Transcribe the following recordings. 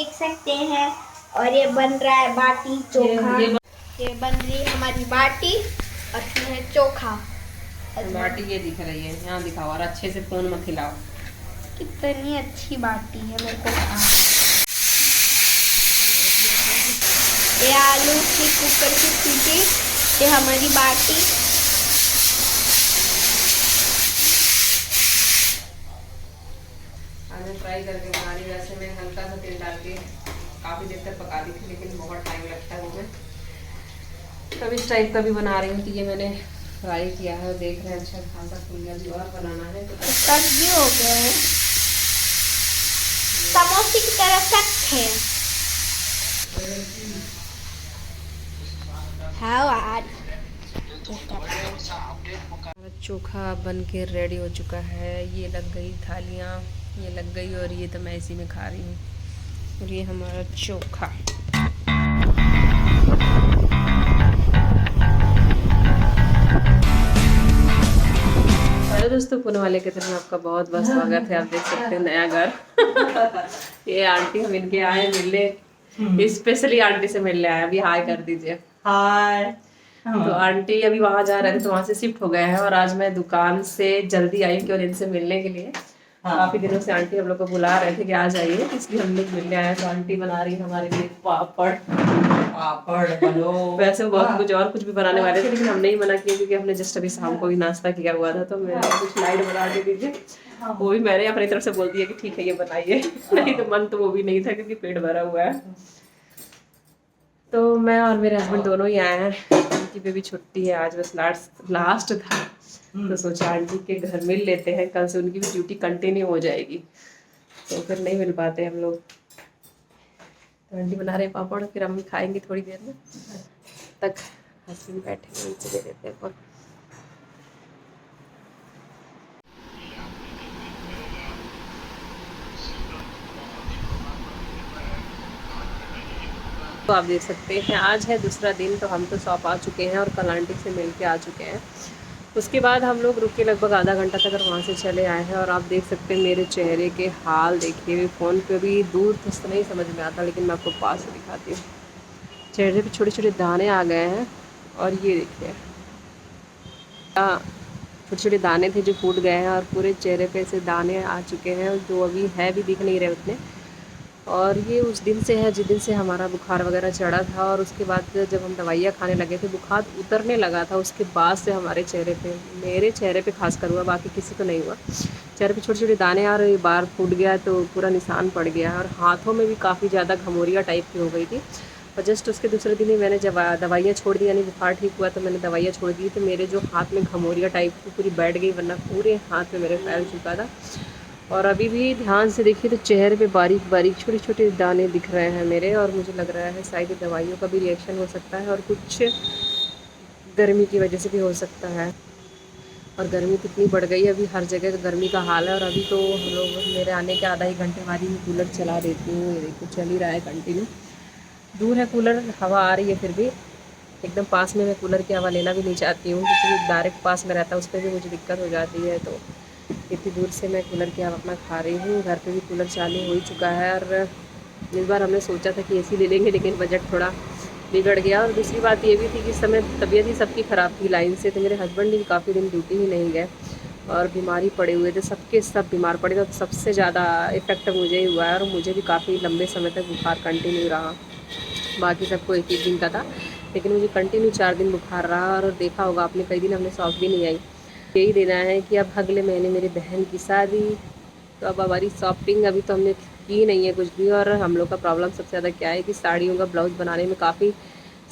देख सकते हैं। और ये बन रहा है बाटी चोखा। ये बन रही है हमारी बाटी और इसमें है चोखा। बाटी ये दिख रही है, यहाँ दिखाओ और अच्छे से फोन मत हिलाओ। कितनी अच्छी बाटी है, मेरे को ये आलू की कुकर की सीटी, ये हमारी बाटी। आज मैं ट्राई करके बना रही हूँ। वैसे मैं हल्का सा तेल डाल के काफ़ी देर तक पका दी थी, लेकिन बहुत टाइम लगता है वो। मैं तब इस टाइप का भी बना रही हूँ। तो ये मैंने फ्राई किया है, देख रहे हैं अच्छा खासा फुल गया। भी और बनाना है तो कट भी हो गया है, समोसे की तरह सख्त है। चोखा बन के रेडी हो चुका है। ये लग गई थालियाँ, ये लग गई, और ये तो मैं इसी में खा रही हूँ। और ये हमारा चोखा। हेलो दोस्तों, पुणे वाले की तरफ आपका बहुत बहुत स्वागत है। आप देख सकते हैं नया घर। ये आंटी, हम इनके आए मिलने, स्पेशली आंटी से मिलने आए। अभी हाय कर दीजिए। हाय। तो आंटी अभी वहां जा रहे थे, तो वहां से शिफ्ट हो गए हैं। और आज मैं दुकान से जल्दी आई क्यों इनसे मिलने के लिए। काफी दिनों से आंटी हम लोग को बुला रहे थे कि आ जाइए, इसलिए हम लोग मिलने आए। तो आंटी बना रही है हमारे लिए पापड़। पापड़ बनो। वैसे बहुत कुछ और कुछ भी बनाने वाले थे, लेकिन हमने ही मना किया क्योंकि हमने जस्ट अभी शाम को ही नाश्ता किया हुआ था। तो मैंने कुछ लाइट बना के दीजिए, वो भी मैंने अपनी तरफ से बोल दिया कि ठीक है ये बनाइए। नहीं तो मन तो वो भी नहीं था क्योंकि पेट भरा हुआ है। तो मैं और मेरे हस्बैंड दोनों ही आए हैं। उनकी बेबी छुट्टी है, आज बस लास्ट था। तो सोचा आंटी के घर मिल लेते हैं, कल से उनकी भी ड्यूटी कंटिन्यू हो जाएगी, तो फिर नहीं मिल पाते हम लोग। तो आंटी बना रहे हैं पापड़, फिर हम खाएंगे थोड़ी देर में। तक हस्बैंड बैठे उनसे दे देते हैं पापड़। तो आप देख सकते हैं आज है दूसरा दिन। तो हम तो शॉप आ चुके हैं और कल आंटी से मिल के आ चुके हैं। उसके बाद हम लोग रुके लगभग आधा घंटा तक और वहाँ से चले आए हैं। और आप देख सकते हैं मेरे चेहरे के हाल देखिए। हुए फ़ोन पे भी दूर तो नहीं समझ में आता, लेकिन मैं आपको पास से दिखाती हूँ। चेहरे पे छोटे छोटे दाने आ गए हैं। और ये देखिए, छोटे छोटे दाने थे जो फूट गए हैं, और पूरे चेहरे पे ऐसे दाने आ चुके हैं जो अभी है भी दिख नहीं रहे उतने। और ये उस दिन से है जिस दिन से हमारा बुखार वगैरह चढ़ा था। और उसके बाद जब हम दवाइयाँ खाने लगे थे, बुखार उतरने लगा था, उसके बाद से हमारे चेहरे पे, मेरे चेहरे पे खासकर हुआ, बाकी किसी को नहीं हुआ। चेहरे पे छोटे छोटे दाने आ रहे, बार फूट गया तो पूरा निशान पड़ गया। और हाथों में भी काफ़ी ज़्यादा घमोरिया टाइप की हो गई थी। और जस्ट उसके दूसरे दिन ही मैंने जब दवाइयाँ छोड़ दी, यानी बुखार ठीक हुआ तो मैंने दवाइयाँ छोड़ दी, तो मेरे जो हाथ में घमोरिया टाइप की पूरी बैठ गई, वरना पूरे हाथ में मेरे फैल चुका था। और अभी भी ध्यान से देखिए तो चेहरे पे बारीक बारीक छोटे छोटे दाने दिख रहे हैं मेरे। और मुझे लग रहा है शायद दवाइयों का भी रिएक्शन हो सकता है, और कुछ गर्मी की वजह से भी हो सकता है। और गर्मी कितनी बढ़ गई है, अभी हर जगह गर्मी का हाल है। और अभी तो हम लोग, मेरे आने के आधा ही घंटे बाद ही मैं कूलर चला देती हूँ। ये देखो चल ही रहा है कंटिन्यू। दूर है कूलर, हवा आ रही है, फिर भी एकदम पास में मैं कूलर की हवा लेना भी नहीं चाहती हूँ, क्योंकि डायरेक्ट पास में रहता है, उस पर भी मुझे दिक्कत हो जाती है। तो इतनी दूर से मैं कूलर की हवा अपना खा रही हूँ। घर पे भी कूलर चालू हो ही चुका है। और इस बार हमने सोचा था कि एसी ले लेंगे, लेकिन बजट थोड़ा बिगड़ गया। और दूसरी बात ये भी थी कि इस समय तबीयत ही सबकी ख़राब थी लाइन से। तो मेरे हस्बैंड भी काफ़ी दिन ड्यूटी ही नहीं गए और बीमारी पड़े हुए थे, सबके सब बीमार पड़े थे। तो सबसे ज़्यादा इफ़ेक्ट मुझे ही हुआ है, और मुझे भी काफ़ी लंबे समय तक बुखार कंटिन्यू रहा। बाकी सबको एक एक दिन का था, लेकिन मुझे कंटिन्यू 4 दिन बुखार रहा। और देखा होगा आपने, कई दिन हमने शॉप भी नहीं आई। यही देना है कि अब अगले महीने मेरी बहन की शादी, तो अब हमारी शॉपिंग अभी तो हमने की नहीं है कुछ भी। और हम लोग का प्रॉब्लम सबसे ज़्यादा क्या है कि साड़ियों का ब्लाउज़ बनाने में काफ़ी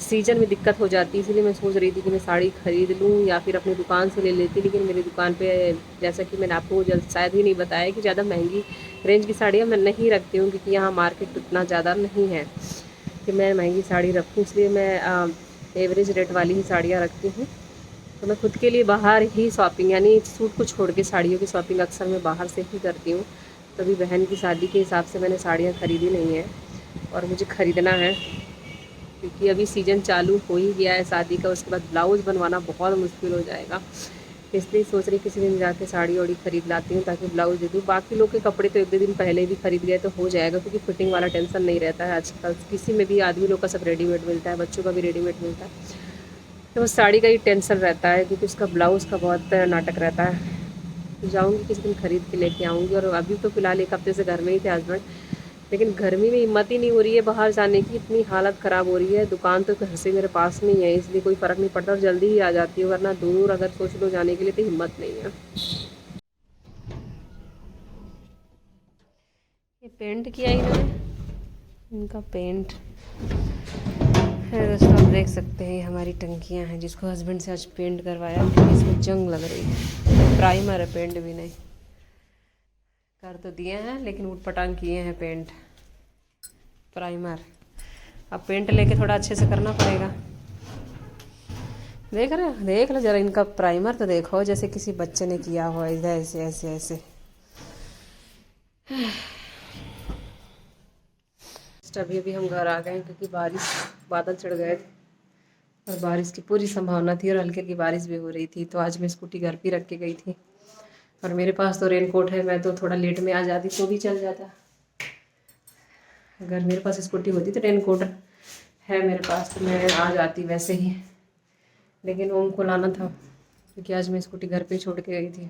सीजन में दिक्कत हो जाती है। इसीलिए मैं सोच रही थी कि मैं साड़ी ख़रीद लूँ या फिर अपनी दुकान से ले लेती। लेकिन मेरी दुकान पे, जैसा कि मैंने आपको शायद ही नहीं बताया, कि ज़्यादा महंगी रेंज की साड़ियाँ मैं नहीं रखती हूँ, क्योंकि यहाँ मार्केट उतना ज़्यादा नहीं है कि मैं महंगी साड़ी रखूँ। इसलिए मैं एवरेज रेट वाली ही साड़ियाँ रखती हूँ। तो मैं खुद के लिए बाहर ही शॉपिंग, यानी सूट को छोड़ के साड़ियों की शॉपिंग अक्सर मैं बाहर से ही करती हूँ। तो अभी बहन की शादी के हिसाब से मैंने साड़ियाँ ख़रीदी नहीं है, और मुझे ख़रीदना है, क्योंकि अभी सीज़न चालू हो ही गया है शादी का। उसके बाद ब्लाउज़ बनवाना बहुत मुश्किल हो जाएगा, इसलिए सोच रही किसी दिन जाके साड़ी वाड़ी खरीद लाती हूँ ताकि ब्लाउज दे दूँ। बाकी लोग के कपड़े तो 1-2 दिन पहले भी खरीद गए तो हो जाएगा, क्योंकि फिटिंग वाला टेंशन नहीं रहता है आजकल। किसी में भी आदमी लोग का सब रेडीमेड मिलता है, बच्चों का भी रेडीमेड मिलता है। तो बस साड़ी का ही टेंशन रहता है, क्योंकि उसका ब्लाउज़ का बहुत नाटक रहता है। जाऊँगी किसी दिन खरीद के लेके आऊँगी। और अभी तो फ़िलहाल 1 हफ़्ते से घर में ही थे हस्बैंड, लेकिन गर्मी में हिम्मत ही नहीं हो रही है बाहर जाने की, इतनी हालत ख़राब हो रही है। दुकान तो घर से मेरे पास में ही है, इसलिए कोई फ़र्क नहीं पड़ता और जल्दी ही आ जाती हूँ, वरना दूर अगर सोच लो जाने के लिए तो हिम्मत नहीं है। ये पेंट किया इन्होंने, इनका पेंट है दोस्तों। आप देख सकते हैं हमारी टंकियाँ हैं जिसको हस्बैंड से आज पेंट करवाया, क्योंकि इसमें जंग लग रही है। प्राइमर है, पेंट भी नहीं। कर तो दिए हैं लेकिन उटपटांग किए हैं पेंट, प्राइमर। अब पेंट लेके थोड़ा अच्छे से करना पड़ेगा। देख रहे हो, देख लो जरा इनका प्राइमर तो देखो, जैसे किसी बच्चे ने किया हो ऐसे ऐसे ऐसे। अभी हम घर आ गए हैं, क्योंकि बादल चढ़ गए थे और बारिश की पूरी संभावना थी और हल्की हल्की बारिश भी हो रही थी। तो आज मैं स्कूटी घर पे रख के गई थी और मेरे पास तो रेनकोट है, मैं तो थोड़ा लेट में आ जाती तो भी चल जाता। अगर मेरे पास स्कूटी होती तो रेनकोट है मेरे पास तो मैं आ जाती वैसे ही, लेकिन ओम को लाना था क्योंकि आज मैं स्कूटी घर पे छोड़ के गई थी।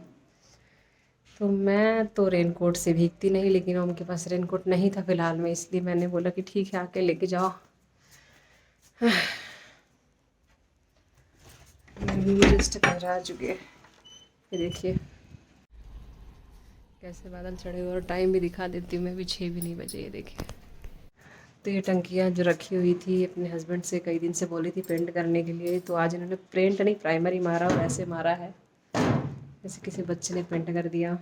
तो मैं तो रेनकोट से भीगती नहीं, लेकिन ओम के पास रेनकोट नहीं था फ़िलहाल में, इसलिए मैंने बोला कि ठीक है आके लेके जाओ। गर्मी भी जस्ट घर आ चुके हैं। ये देखिए कैसे बादल चढ़े हुए, और टाइम भी दिखा देती हूँ मैं भी, 6 भी नहीं बजे। ये देखिए, तो ये टंकियाँ जो रखी हुई थी अपने हस्बैंड से कई दिन से बोली थी पेंट करने के लिए, तो आज इन्होंने पेंट नहीं प्राइमरी मारा और ऐसे मारा है जैसे किसी बच्चे ने पेंट कर दिया।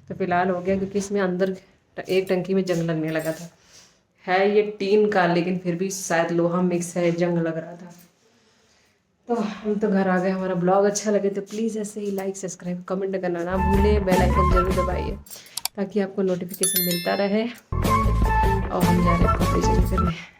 तो फिलहाल हो गया, क्योंकि इसमें अंदर एक टंकी में जंग लगने लगा था। है ये टीन का, लेकिन फिर भी शायद लोहा मिक्स है, जंग लग रहा था। तो हम तो घर आ गए। हमारा ब्लॉग अच्छा लगे तो प्लीज़ ऐसे ही लाइक सब्सक्राइब कमेंट करना ना भूलें, बेल आइकन जरूर दबाइए ताकि आपको नोटिफिकेशन मिलता रहे। और हम जा रहे हैं कपड़े चेंज करने।